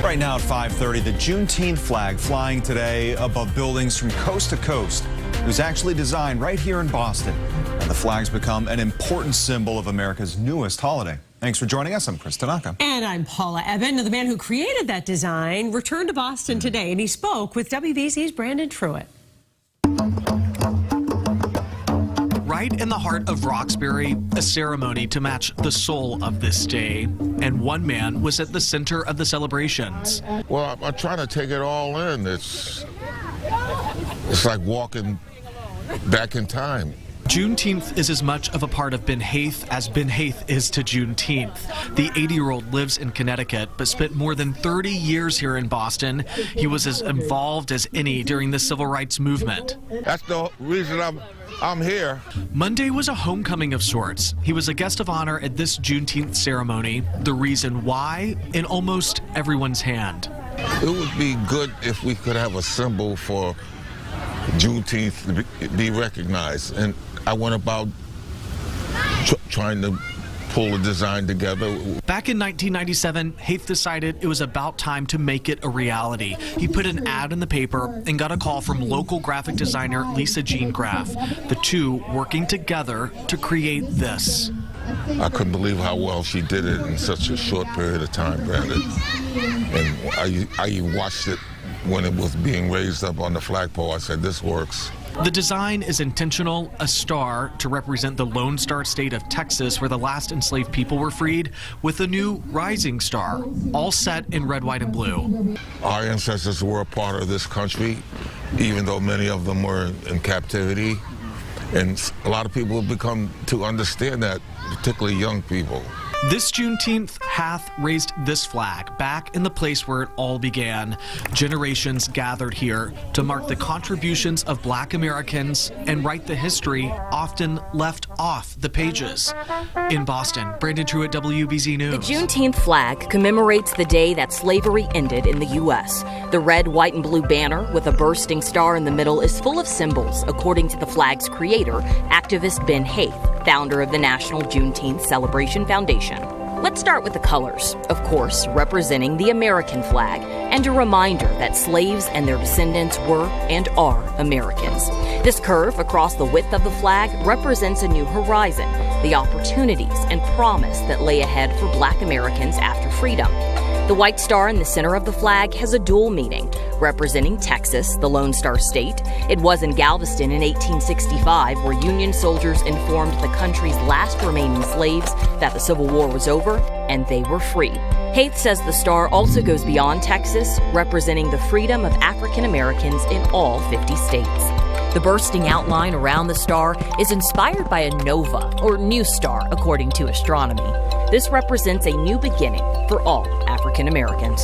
Right now at 5:30, the Juneteenth flag flying today above buildings from coast to coast. It was actually designed right here in Boston. And the flag's become an important symbol of America's newest holiday. Thanks for joining us. I'm Chris Tanaka. And I'm Paula Eben. The man who created that design returned to Boston today, and he spoke with WBZ's Brandon Truitt. Right in the heart of Roxbury, a ceremony to match the soul of this day. And one man was at the center of the celebrations. Well, I'm trying to take it all in. It's like walking back in time. Juneteenth is as much of a part of Ben Haith as Ben Haith is to Juneteenth. The 80-year-old lives in Connecticut, but spent more than 30 years here in Boston. He was as involved as any during the civil rights movement. That's the reason I'm here. Monday was a homecoming of sorts. He was a guest of honor at this Juneteenth ceremony. The reason why, in almost everyone's hand. It would be good if we could have a symbol for Juneteenth to be recognized. And I went about trying to pull a design together. Back in 1997, Haith decided it was about time to make it a reality. He put an ad in the paper and got a call from local graphic designer Lisa Jean Graff, the two working together to create this. I couldn't believe how well she did it in such a short period of time, Brandon. And I even watched it when it was being raised up on the flagpole. I said, this works. The design is intentional, a star to represent the Lone Star State of Texas, where the last enslaved people were freed, with a new rising star, all set in red, white, and blue. Our ancestors were a part of this country, even though many of them were in captivity. And a lot of people have become to understand that, particularly young people. This Juneteenth hath raised this flag back in the place where it all began. Generations gathered here to mark the contributions of Black Americans and write the history often left off the pages. In Boston, Brandon Truitt, WBZ News. The Juneteenth flag commemorates the day that slavery ended in the U.S. The red, white, and blue banner with a bursting star in the middle is full of symbols, according to the flag's creator, activist Ben Haith, founder of the National Juneteenth Celebration Foundation. Let's start with the colors, of course, representing the American flag, and a reminder that slaves and their descendants were and are Americans. This curve across the width of the flag represents a new horizon, the opportunities and promise that lay ahead for Black Americans after freedom. The white star in the center of the flag has a dual meaning, representing Texas, the Lone Star State. It was in Galveston in 1865 where Union soldiers informed the country's last remaining slaves that the Civil War was over and they were free. Haith says the star also goes beyond Texas, representing the freedom of African Americans in all 50 states. The bursting outline around the star is inspired by a nova, or new star, according to astronomy. This represents a new beginning for all African Americans.